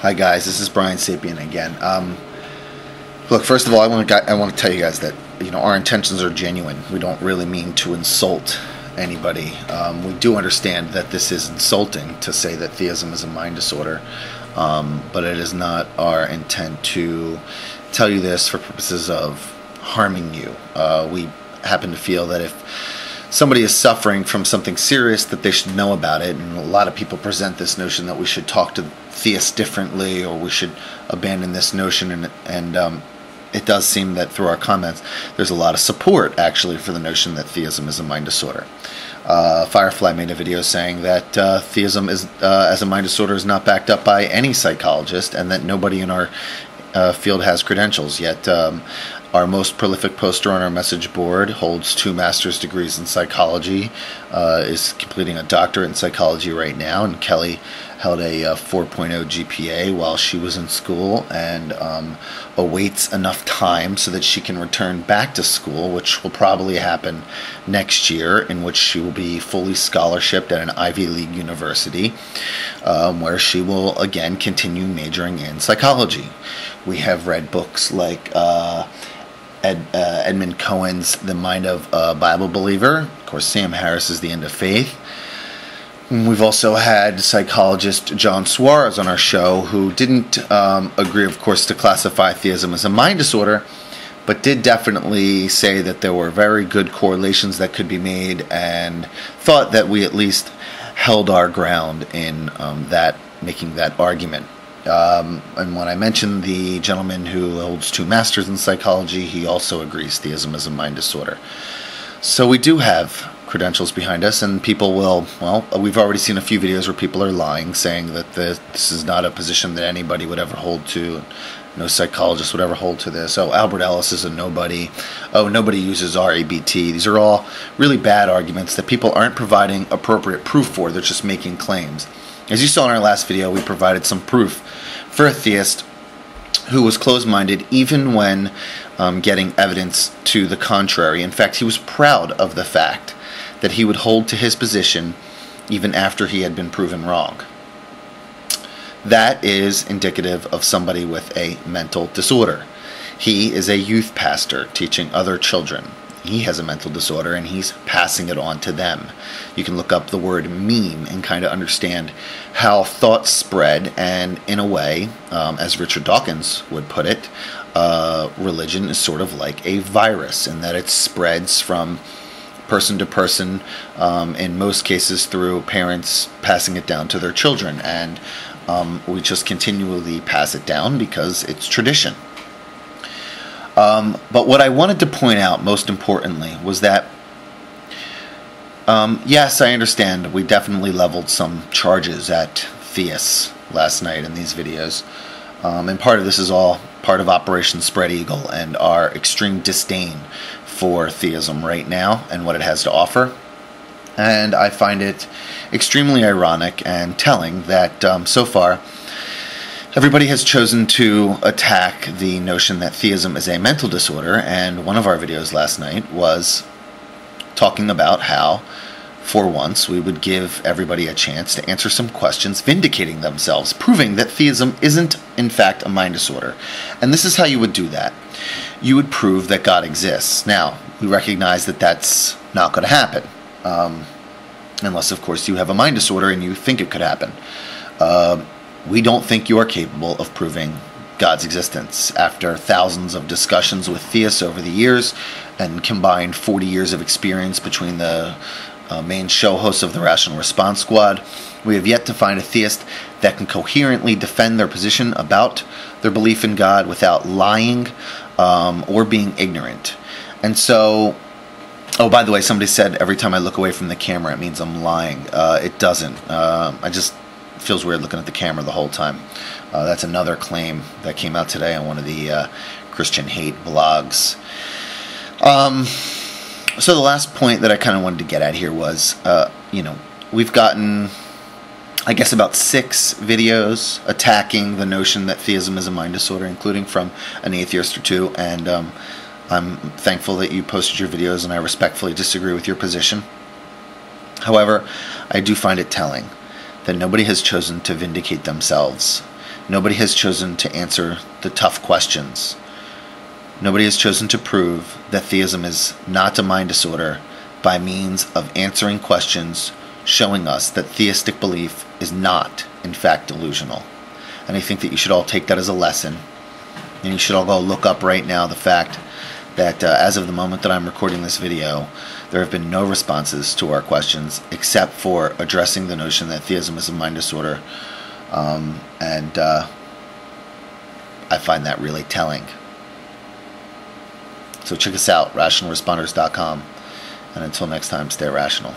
Hi guys, this is Brian Sapien again. Look, first of all, I want to tell you guys that our intentions are genuine. We don't really mean to insult anybody. We do understand that this is insulting to say that theism is a mind disorder, but it is not our intent to tell you this for purposes of harming you. We happen to feel that if somebody is suffering from something serious, that they should know about it, and a lot of people present this notion that we should talk to theists differently, or we should abandon this notion, and it does seem that through our comments there's a lot of support actually for the notion that theism is a mind disorder. Firefly made a video saying that theism is as a mind disorder is not backed up by any psychologist, and that nobody in our field has credentials, yet our most prolific poster on our message board holds 2 master's degrees in psychology, is completing a doctorate in psychology right now, and Kelly held a 4.0 GPA while she was in school, and awaits enough time so that she can return back to school, which will probably happen next year, in which she will be fully scholarshiped at an Ivy League university, where she will again continue majoring in psychology. We have read books like Edmund Cohen's The Mind of a Bible Believer. Of course, Sam Harris's The End of Faith. We've also had psychologist John Suarez on our show, who didn't agree, of course, to classify theism as a mind disorder, but did definitely say that there were very good correlations that could be made, and thought that we at least held our ground in making that argument. And when I mentioned the gentleman who holds 2 masters in psychology, he also agrees theism is a mind disorder. So we do have credentials behind us, and people will, we've already seen a few videos where people are lying, saying that this is not a position that anybody would ever hold to. No psychologist would ever hold to this. Oh, Albert Ellis is a nobody. Oh, nobody uses RABT. These are all really bad arguments that people aren't providing appropriate proof for. They're just making claims. As you saw in our last video, we provided some proof for a theist who was closed-minded even when getting evidence to the contrary. In fact, he was proud of the fact that he would hold to his position even after he had been proven wrong. That is indicative of somebody with a mental disorder. He is a youth pastor teaching other children. He has a mental disorder, and he's passing it on to them. You can look up the word meme and kind of understand how thoughts spread, and in a way, as Richard Dawkins would put it, religion is sort of like a virus, in that it spreads from person to person, in most cases through parents passing it down to their children, and we just continually pass it down because it's tradition. But what I wanted to point out most importantly was that, yes, I understand we definitely leveled some charges at theists last night in these videos, and part of this is all part of Operation Spread Eagle and our extreme disdain for theism right now and what it has to offer. And I find it extremely ironic and telling that so far everybody has chosen to attack the notion that theism is a mental disorder, and one of our videos last night was talking about how, for once, we would give everybody a chance to answer some questions, vindicating themselves, proving that theism isn't, in fact, a mind disorder. And this is how you would do that. You would prove that God exists. Now, we recognize that that's not going to happen, unless, of course, you have a mind disorder and you think it could happen. We don't think you are capable of proving God's existence. After thousands of discussions with theists over the years, and combined 40 years of experience between the main show hosts of the Rational Response Squad, we have yet to find a theist that can coherently defend their position about their belief in God without lying or being ignorant. And so, oh, by the way, somebody said every time I look away from the camera it means I'm lying. It doesn't. It feels weird looking at the camera the whole time. That's another claim that came out today on one of the Christian hate blogs. So the last point that I kind of wanted to get at here was, we've gotten, I guess, about 6 videos attacking the notion that theism is a mind disorder, including from an atheist or 2, and I'm thankful that you posted your videos, and I respectfully disagree with your position. However, I do find it telling that nobody has chosen to vindicate themselves Nobody has chosen to answer the tough questions. Nobody has chosen to prove that theism is not a mind disorder by means of answering questions showing us that theistic belief is not, in fact, delusional. And I think that you should all take that as a lesson. And you should all go look up right now the fact that as of the moment that I'm recording this video, there have been no responses to our questions except for addressing the notion that theism is a mind disorder. And I find that really telling. So check us out, rationalresponders.com. And until next time, stay rational.